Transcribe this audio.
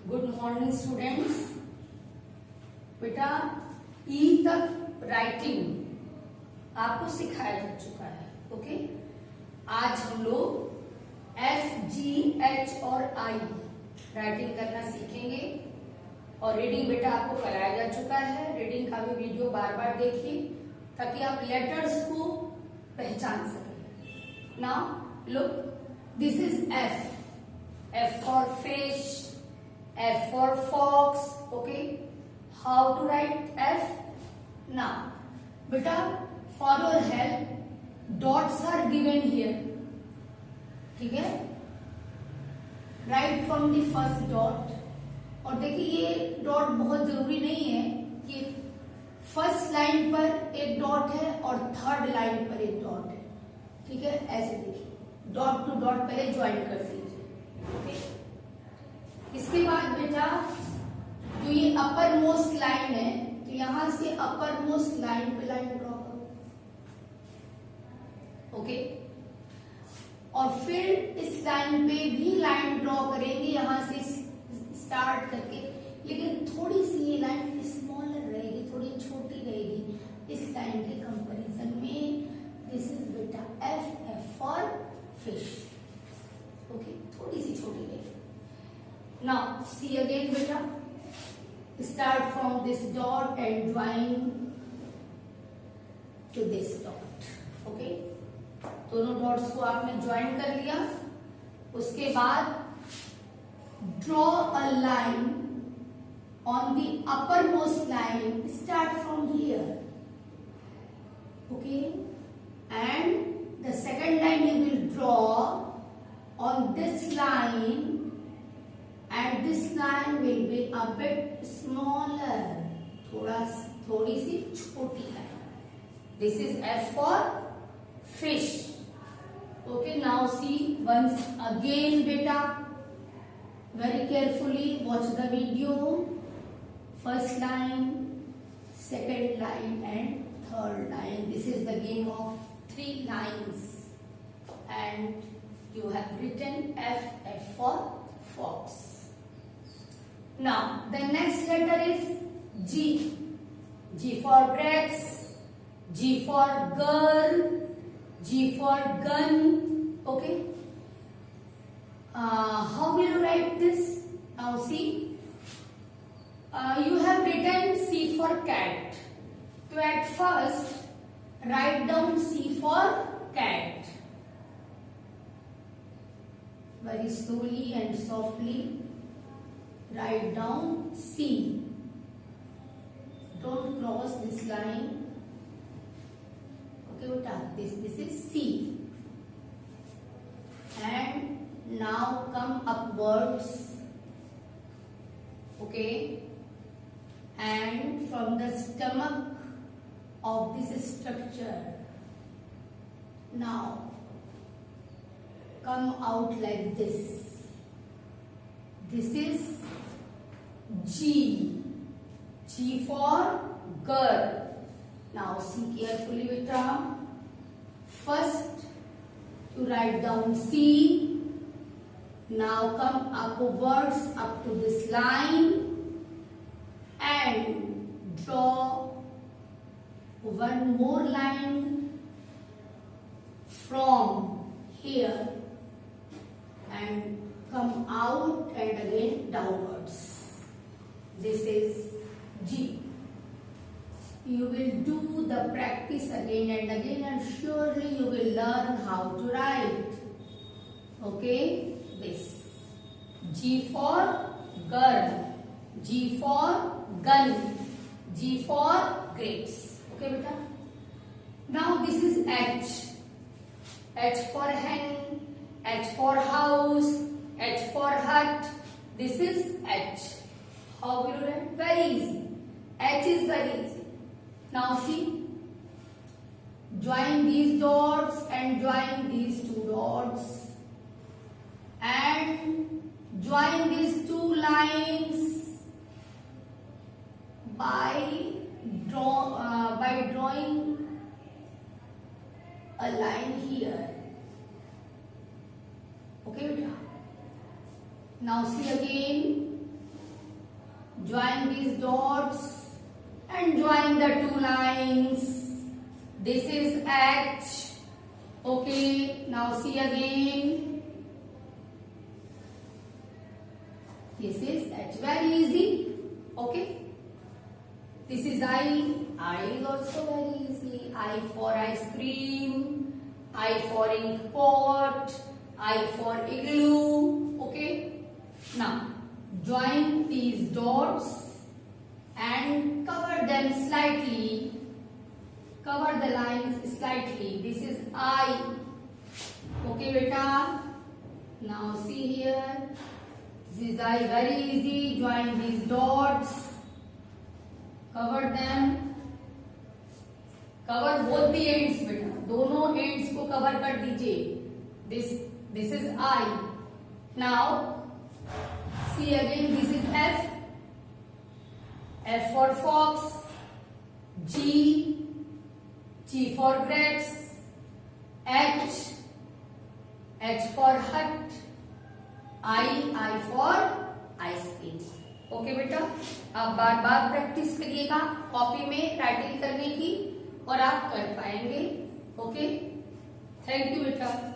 Good morning students. बेटा ई तक writing आपको सिखाया जा चुका है। ओके, आज हम लोग एफ, जी, एच और आई राइटिंग करना सीखेंगे और रीडिंग बेटा आपको कराया जा चुका है। रीडिंग का भी वीडियो बार बार देखिए ताकि आप लेटर्स को पहचान सकें। Now look, this is F, F for fish, F for fox. Okay, how to write F? Now, beta, for your help, dots are given here. ठीक है, right from the first dot. और देखिए ये dot बहुत जरूरी नहीं है कि फर्स्ट लाइन पर एक डॉट है और थर्ड लाइन पर एक डॉट है। ठीक है, ऐसे देखिए डॉट टू डॉट पहले ज्वाइन कर दीजिए। इसके बाद बेटा जो ये अपर मोस्ट लाइन है तो यहां से अपर मोस्ट लाइन पे लाइन ड्रॉ करो। ओके, और फिर इस लाइन पे भी लाइन ड्रॉ करेंगे यहां से स्टार्ट करके, लेकिन थोड़ी सी ये लाइन स्मॉलर रहेगी, थोड़ी छोटी रहेगी इस लाइन के कंपैरिजन में। दिस इज बेटा F, F for fish. Okay, थोड़ी सी छोटी रहेगी। Now see again beta, start from this dot and join to this dot. Okay, दोनों डॉट्स को आपने ज्वाइन कर लिया। उसके बाद draw a line on the uppermost line, start from here. Okay, and the second line you will draw on this line and this line will be a bit smaller, थोड़ी सी छोटी line. This is F for fish. Okay, now see once again beta, very carefully watch the video. First line, second line and third line. This is the game of 3 lines and you have written F, F for fox. Now the next letter is G. G for grapes, G for girl, G for gun. Okay, how will you write this? Now see, you have written C for cat. So at first write down C for cat very slowly and softly. Write down C. Don't cross this line. Okay, beta. This is C. And now come upwards. Okay. And from the stomach of this structure, now come out like this. This is G. G for girl. Now see carefully beta. First you write down C. Now come upwards up to this line and draw one more line from here and come out and again downwards. This is G. You will do the practice again and again and surely you will learn how to write. Okay, this G for girl, G for gun, G for grapes. Okay beta. Now this is H. H for hen, H for house, H for hut. This is H. How will you write? Very easy. H is very easy. Now see, join these dots and join these 2 dots and join these 2 lines by drawing a line here. Okay beta. Now see again, join these dots and join the two lines. This is H. Okay, now see again. This is H, very easy. Okay, this is I. I is also very easy. I for ice cream, I for ink pot, I for igloo. Okay, now join these dots and cover them slightly. Cover the lines slightly. This is I. Okay, beta. Now see here. This is I, very easy. Join these dots. Cover them. Cover both the ends, beta. दोनों ends को cover कर दीजिए. This is I. Now see again. This is F. F for fox. G. G for grapes. H. H for hut. I for ice cream. Okay बेटा, आप बार बार practice करिएगा copy में writing करने की और आप कर पाएंगे. ओके, थैंक यू बेटा.